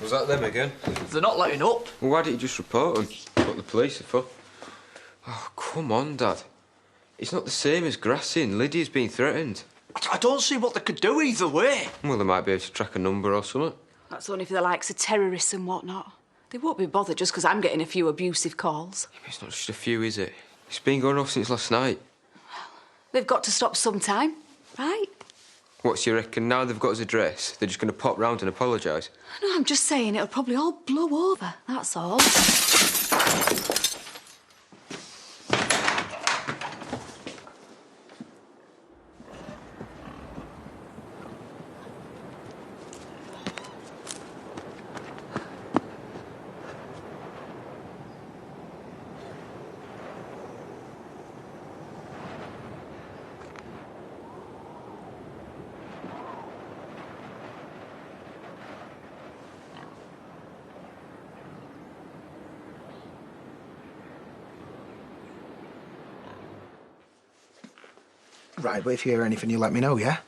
Was that them again? They're not letting up. Well, why didn't you just report them? What the police are for? Oh, come on, Dad. It's not the same as grassing. Lydia's been threatened. I don't see what they could do either way. Well, they might be able to track a number or something. That's only for the likes of terrorists and whatnot. They won't be bothered just because I'm getting a few abusive calls. It's not just a few, is it? It's been going off since last night. They've got to stop sometime, right? What's you reckon now they've got his address? They're just going to pop round and apologise? No, I'm just saying it'll probably all blow over, that's all. Right, but if you hear anything, you let me know, yeah?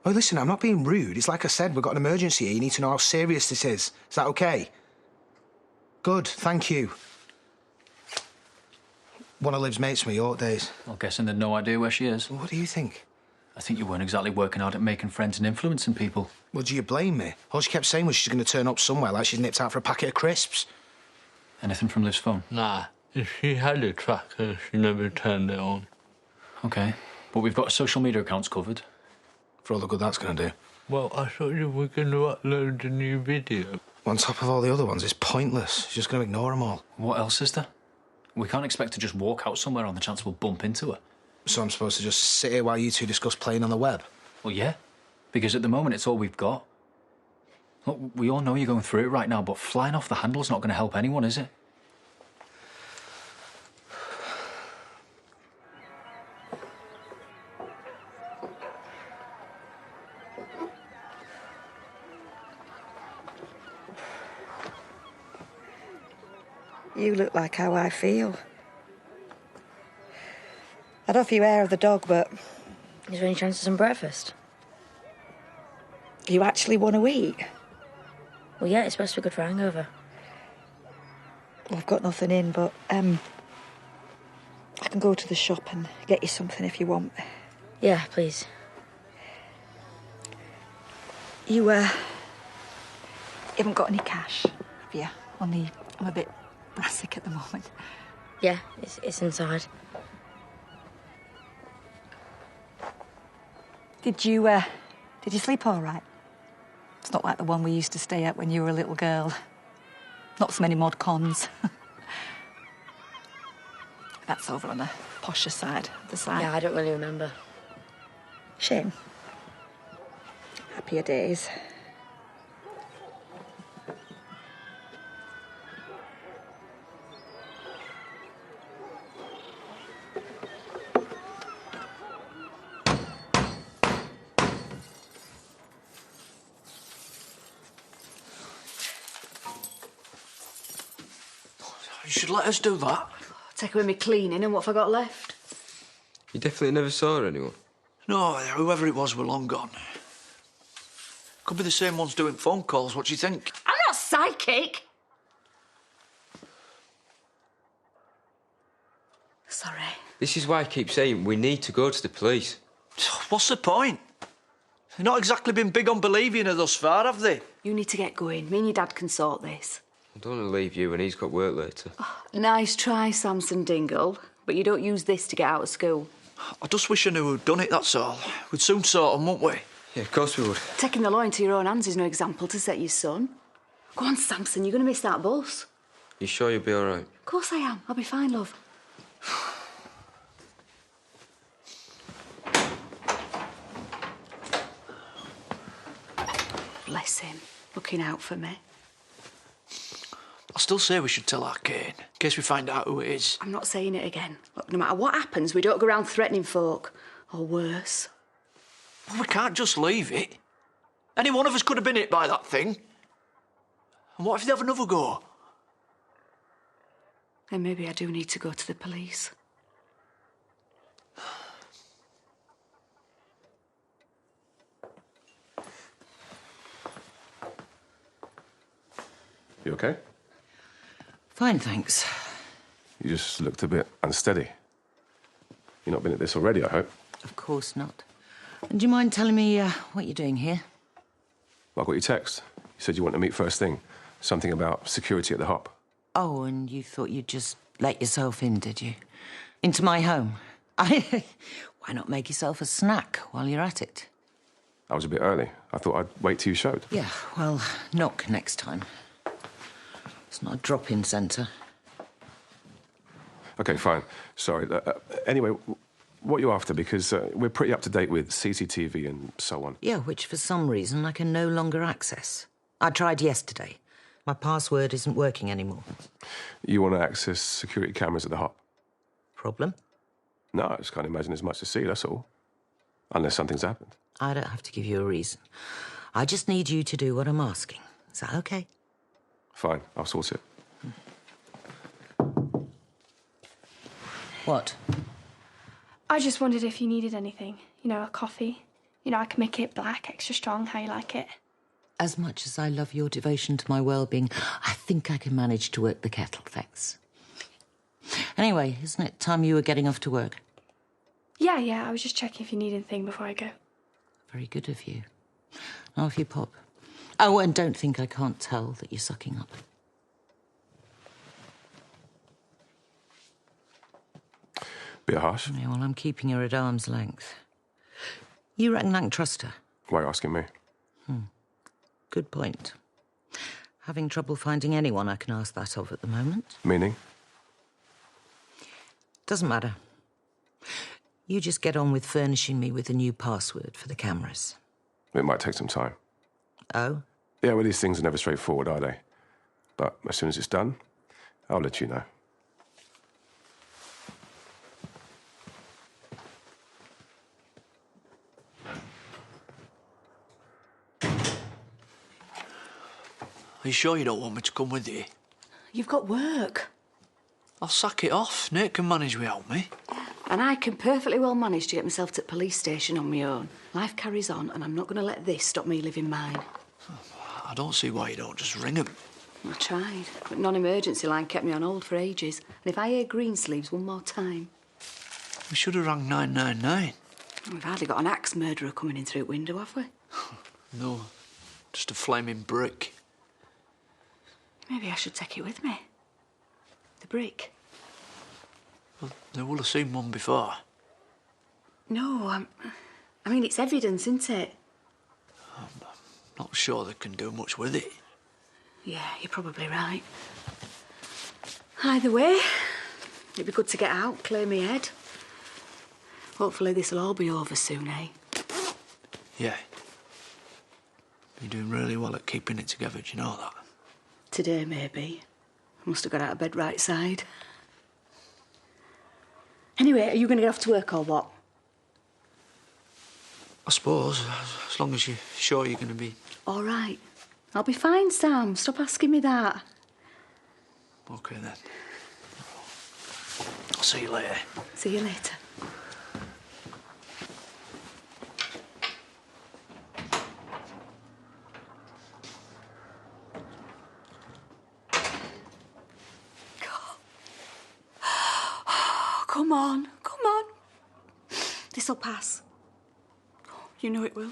Oh, listen, I'm not being rude. It's like I said, we've got an emergency here. You need to know how serious this is. Is that OK? Good, thank you. One of Liv's mates from York days. I'm guessing they've no idea where she is. Well, what do you think? I think you weren't exactly working hard at making friends and influencing people. Well, do you blame me? All she kept saying was she's going to turn up somewhere like she's nipped out for a packet of crisps. Anything from Liv's phone? Nah, if she had a tracker, she never turned it on. OK, but we've got her social media accounts covered. For all the good that's going to do. Well, I thought you were going to upload a new video. On top of all the other ones, it's pointless. She's just going to ignore them all. What else is there? We can't expect to just walk out somewhere on the chance we'll bump into her. So I'm supposed to just sit here while you two discuss playing on the web? Well, yeah, because at the moment it's all we've got. Look, we all know you're going through it right now, but flying off the handle's not going to help anyone, is it? You look like how I feel. I'd offer you hair of the dog, but is there any chance of some breakfast? You actually want to eat? Well, yeah, it's supposed to be good for hangover. Well, I've got nothing in, but I can go to the shop and get you something if you want. Yeah, please. You haven't got any cash, have you? Only I'm a bit brassic at the moment. Yeah, it's inside. Did you sleep all right? It's not like the one we used to stay at when you were a little girl. Not so many mod cons. That's over on the posher side of the side. Yeah, I don't really remember. Shame. Happier days. You should let us do that. Take away me cleaning and what have I got left? You definitely never saw anyone? No, whoever it was were long gone. Could be the same ones doing phone calls. What do you think? I'm not psychic. Sorry. This is why I keep saying we need to go to the police. What's the point? They've not exactly been big on believing her thus far, have they? You need to get going. Me and your dad can sort this. I don't want to leave you when he's got work later. Oh, nice try, Samson Dingle. But you don't use this to get out of school. I just wish I knew who'd done it, that's all. We'd soon sort them, wouldn't we? Yeah, of course we would. Taking the law into your own hands is no example to set your son. Go on, Samson, you're going to miss that bus. You sure you'll be all right? Of course I am. I'll be fine, love. Bless him, looking out for me. I still say we should tell our Kane, in case we find out who it is. I'm not saying it again. Look, no matter what happens, we don't go around threatening folk. Or worse. Well, we can't just leave it. Any one of us could have been hit by that thing. And what if they have another go? Then maybe I do need to go to the police. You okay? Fine, thanks. You just looked a bit unsteady. You've not been at this already, I hope. Of course not. And do you mind telling me what you're doing here? Well, I got your text. You said you want to meet first thing. Something about security at the hop. Oh, and you thought you'd just let yourself in, did you? Into my home? Why not make yourself a snack while you're at it? I was a bit early. I thought I'd wait till you showed. Yeah, well, knock next time. It's not a drop-in centre. OK, fine. Sorry. Anyway, what are you after? Because we're pretty up-to-date with CCTV and so on. Yeah, which for some reason I can no longer access. I tried yesterday. My password isn't working anymore. You want to access security cameras at the hop? Problem? No, I just can't imagine there's much to see, that's all. Unless something's happened. I don't have to give you a reason. I just need you to do what I'm asking. Is that OK? Fine, I'll sort it. What? I just wondered if you needed anything. You know, a coffee. You know, I can make it black, extra strong, how you like it. As much as I love your devotion to my well-being, I think I can manage to work the kettle, thanks. Anyway, isn't it time you were getting off to work? Yeah, I was just checking if you need anything before I go. Very good of you. Now off you pop. Oh, and don't think I can't tell that you're sucking up. Bit harsh. Yeah, well, I'm keeping her at arm's length. You reckon I can trust her? Why are you asking me? Good point. Having trouble finding anyone I can ask that of at the moment. Meaning? Doesn't matter. You just get on with furnishing me with a new password for the cameras. It might take some time. Oh? Yeah, well, these things are never straightforward, are they? But as soon as it's done, I'll let you know. Are you sure you don't want me to come with you? You've got work. I'll sack it off. Nate can manage without me. And I can perfectly well manage to get myself to the police station on my own. Life carries on, and I'm not going to let this stop me living mine. I don't see why you don't just ring him. I tried, but non-emergency line kept me on hold for ages. And if I hear Greensleeves one more time... We should have rang 999. We've hardly got an axe murderer coming in through the window, have we? No, just a flaming brick. Maybe I should take it with me. The brick. Well, they will have seen one before. No, I mean, it's evidence, isn't it? I'm not sure they can do much with it. Yeah, you're probably right. Either way, it'd be good to get out, clear my head. Hopefully this'll all be over soon, eh? Yeah. You're doing really well at keeping it together, do you know that? Today, maybe. I must have got out of bed right side. Anyway, are you going to get off to work or what? I suppose, as long as you're sure you're going to be... All right. I'll be fine, Sam. Stop asking me that. OK, then. I'll see you later. See you later. Come on, come on. This'll pass. You know it will.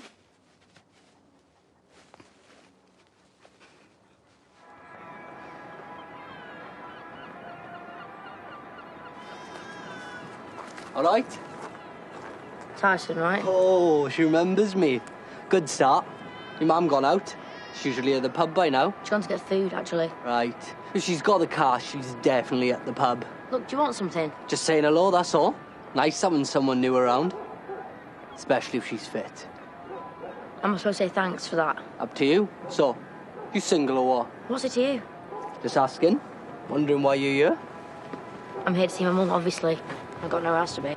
All right? Tyson, right? Oh, she remembers me. Good start. Your mum gone out. She's usually at the pub by now. She's gone to get food, actually. Right. If she's got the car, she's definitely at the pub. Look, do you want something? Just saying hello, that's all. Nice having someone new around. Especially if she's fit. I'm supposed to say thanks for that. Up to you. So, you single or what? What's it to you? Just asking. Wondering why you're here? I'm here to see my mum, obviously. I've got nowhere else to be.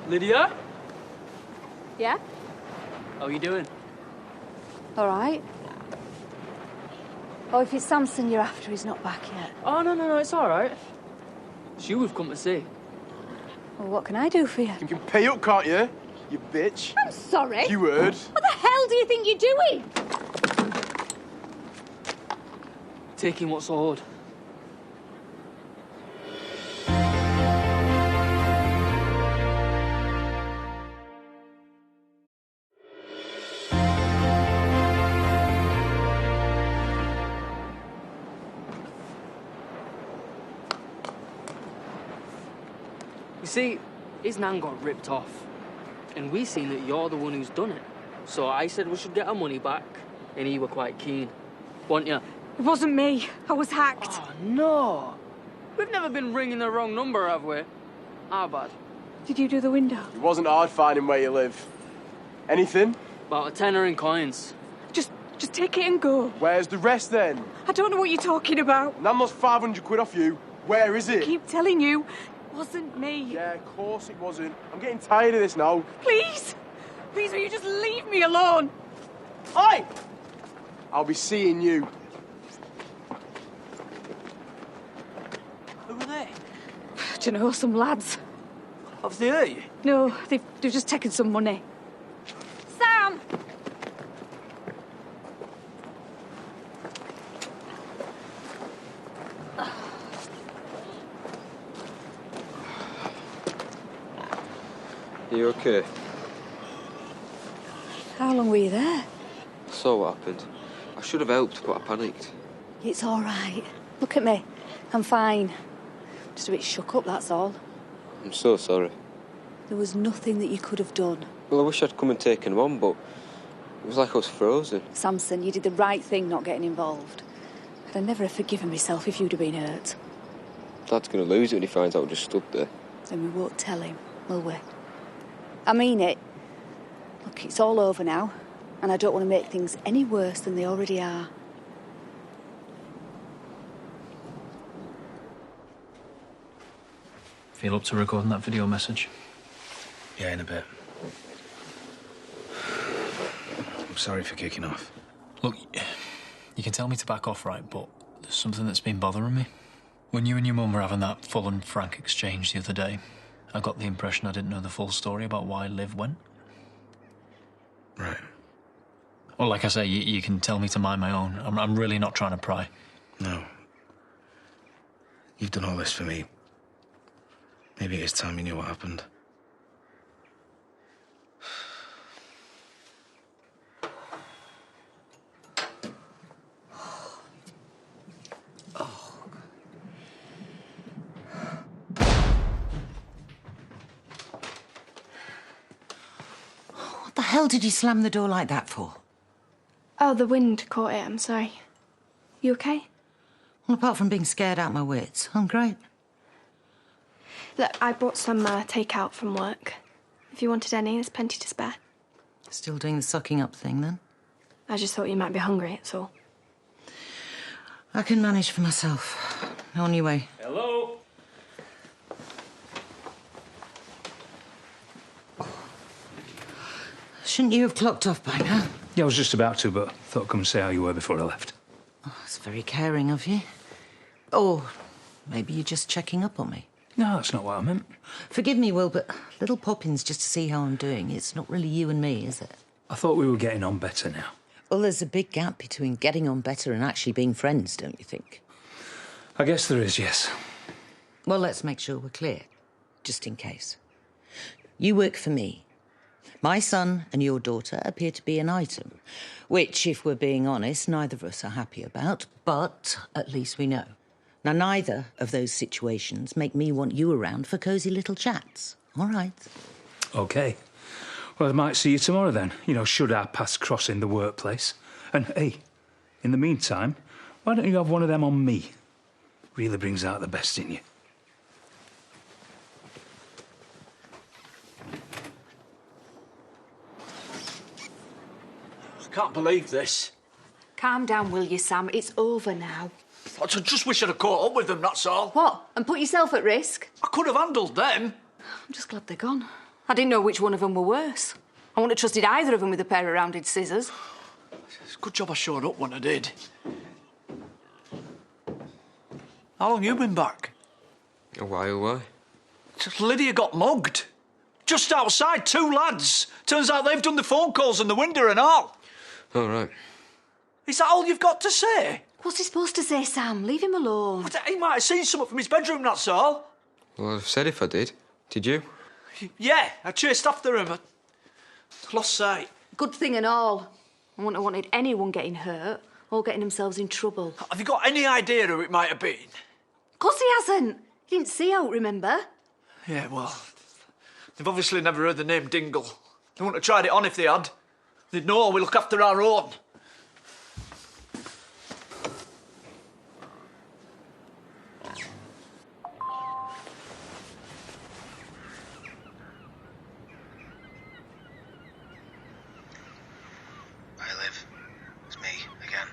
Lydia? Yeah? How are you doing? All right. Oh, if it's Samson you're after, he's not back yet. Oh, no, it's all right. It's you we've come to see. Well, what can I do for you? You can pay up, can't you? You bitch. I'm sorry. You heard. What the hell do you think you're doing? Taking what's owed. You see, his nan got ripped off. And we seen that you're the one who's done it. So I said we should get our money back. And he were quite keen. Weren't you? It wasn't me. I was hacked. Oh, no. We've never been ringing the wrong number, have we? How bad? Did you do the window? It wasn't hard finding where you live. Anything? About a tenner in coins. Just take it and go. Where's the rest then? I don't know what you're talking about. Nan lost 500 quid off you. Where is I it? keep telling you, it wasn't me. Yeah, of course it wasn't. I'm getting tired of this now. Please! Please, will you just leave me alone? Oi! I'll be seeing you. Who were they? Do you know, some lads. Have they hurt you? No, they've just taken some money. Sam! Are you okay? How long were you there? I saw what happened. I should have helped, but I panicked. It's all right. Look at me. I'm fine. Just a bit shook up, that's all. I'm so sorry. There was nothing that you could have done. Well, I wish I'd come and taken him on, but it was like I was frozen. Samson, you did the right thing not getting involved. I'd never have forgiven myself if you'd have been hurt. Dad's going to lose it when he finds out I just stood there. Then we won't tell him, will we? I mean it. Look, it's all over now, and I don't want to make things any worse than they already are. Feel up to recording that video message? Yeah, in a bit. I'm sorry for kicking off. Look, you can tell me to back off, right, but there's something that's been bothering me. When you and your mum were having that full and frank exchange the other day, I got the impression I didn't know the full story about why Liv went. Right. Well, like I say, you can tell me to mind my own. I'm really not trying to pry. No. You've done all this for me. Maybe it's time you knew what happened. What the hell did you slam the door like that for? Oh, the wind caught it. I'm sorry. You okay? Well, apart from being scared out my wits, I'm great. Look, I brought some takeout from work. If you wanted any, there's plenty to spare. Still doing the sucking up thing, then? I just thought you might be hungry, that's all. I can manage for myself. On your way. Hello? Shouldn't you have clocked off by now? Yeah, I was just about to, but thought I'd come and say how you were before I left. Oh, that's very caring of you. Or maybe you're just checking up on me. No, that's not what I meant. Forgive me, Will, but little pop-ins just to see how I'm doing. It's not really you and me, is it? I thought we were getting on better now. Well, there's a big gap between getting on better and actually being friends, don't you think? I guess there is, yes. Well, let's make sure we're clear, just in case. You work for me. My son and your daughter appear to be an item, which, if we're being honest, neither of us are happy about, but at least we know. Now, neither of those situations make me want you around for cosy little chats. All right. OK. Well, I might see you tomorrow then, you know, should our paths cross in the workplace. And, hey, in the meantime, why don't you have one of them on me? Really brings out the best in you. I can't believe this. Calm down, will you, Sam? It's over now. I just wish I'd have caught up with them, that's all. What? And put yourself at risk? I could have handled them. I'm just glad they're gone. I didn't know which one of them were worse. I wouldn't have trusted either of them with a pair of rounded scissors. It's a good job I showed up when I did. How long you been back? A while, why? Lydia got mugged. Just outside, 2 lads. Turns out they've done the phone calls in the window and all. All right. Is that all you've got to say? What's he supposed to say, Sam? Leave him alone. He might have seen something from his bedroom, that's all. Well, I'd have said if I did. Did you? Yeah, I chased after him. I lost sight. Good thing and all. I wouldn't have wanted anyone getting hurt or getting themselves in trouble. Have you got any idea who it might have been? Of course he hasn't. He didn't see out, remember? Yeah, well, they've obviously never heard the name Dingle. They wouldn't have tried it on if they had. They'd know we look after our own. Hi, Liv. It's me, again.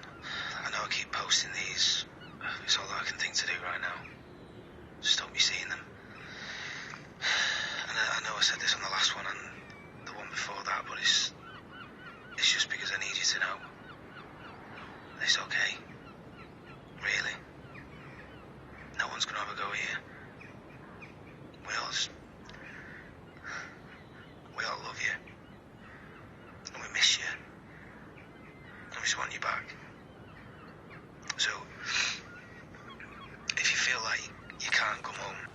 I know I keep posting these. It's all I can think to do right now. Stop me seeing them. And I know I said this on the last one and the one before that, but it's just because I need you to know. It's okay. Really. No one's gonna have a go here. We all love you. And we miss you. And we just want you back. So, if you feel like you can't come home...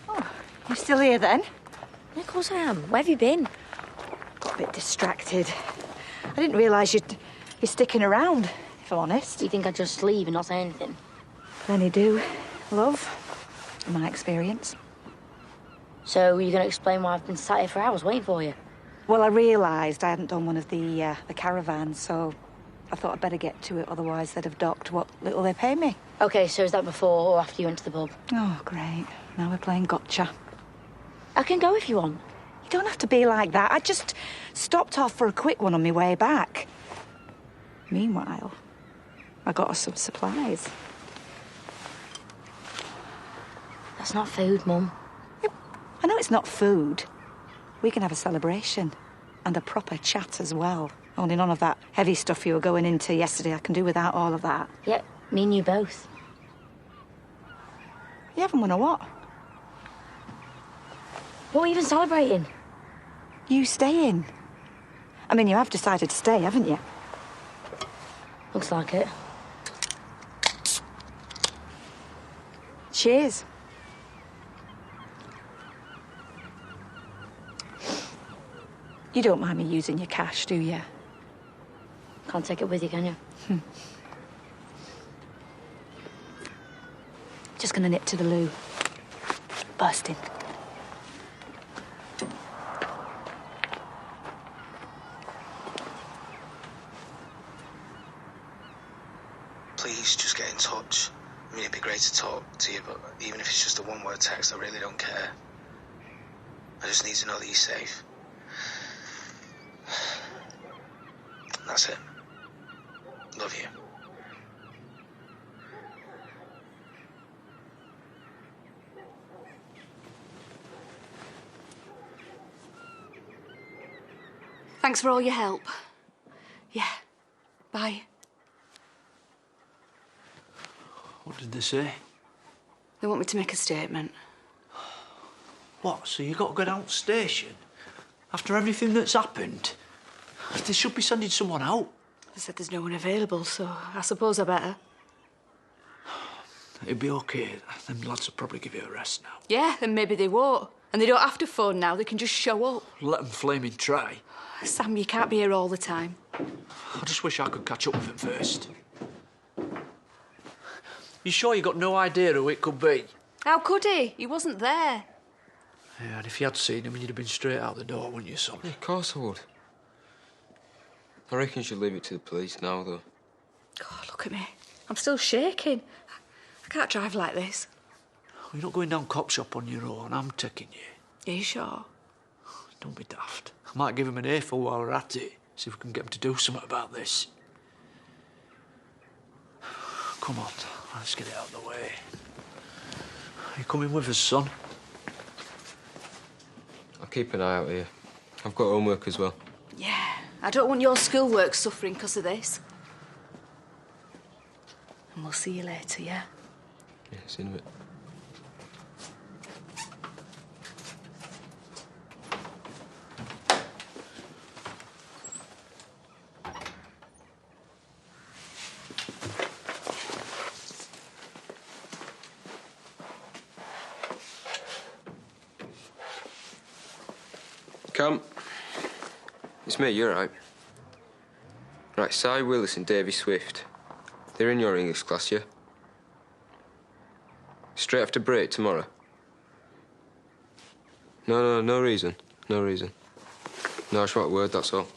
Oh, you're still here then? Yeah, of course I am. Where have you been? Got a bit distracted. I didn't realise you're sticking around, if I'm honest. You think I'd just leave and not say anything? Plenty do, love, in my experience. So you're going to explain why I've been sat here for hours waiting for you? Well, I realised I hadn't done one of the caravans, so I thought I'd better get to it, otherwise they'd have docked what little they pay me. OK, so is that before or after you went to the pub? Oh, great. Now we're playing gotcha. I can go if you want. You don't have to be like that. I just stopped off for a quick one on my way back. Meanwhile, I got us some supplies. That's not food, Mum. I know it's not food. We can have a celebration and a proper chat as well. Only none of that heavy stuff you were going into yesterday. I can do without all of that. Yeah, me and you both. You haven't won a what? What are we even celebrating? You staying. I mean, you have decided to stay, haven't you? Looks like it. Cheers. You don't mind me using your cash, do you? Can't take it with you, can you? Just gonna nip to the loo. Bursting. Please just get in touch. I mean, it'd be great to talk to you, but even if it's just a one-word text, I really don't care. I just need to know that you're safe. That's it. Love you. Thanks for all your help. Yeah. Bye. What did they say? They want me to make a statement. What, so you got to go down to the station? After everything that's happened? They should be sending someone out. They said there's no one available, so I suppose I better. It'd be okay. Them lads will probably give you a rest now. Yeah, then maybe they won't. And they don't have to phone now, they can just show up. Let them flaming try. Sam, you can't be here all the time. I just wish I could catch up with him first. You sure you got no idea who it could be? How could he? He wasn't there. Yeah, and if you had seen him, you'd have been straight out the door, wouldn't you, son? Yeah, of course I would. I reckon you should leave it to the police now, though. God, look at me. I'm still shaking. I can't drive like this. You're not going down cop shop on your own. I'm taking you. Are you sure? Don't be daft. I might give him an earful while we're at it. See if we can get him to do something about this. Come on, let's get it out of the way. Are you coming with us, son? I'll keep an eye out here. I've got homework as well. Yeah, I don't want your schoolwork suffering because of this. And we'll see you later, yeah? Yeah, see you in a bit. Come. It's me, you're right. Right, Si Willis and Davy Swift. They're in your English class, yeah? Straight after break tomorrow? No reason. No reason. No, I just want a word, that's all.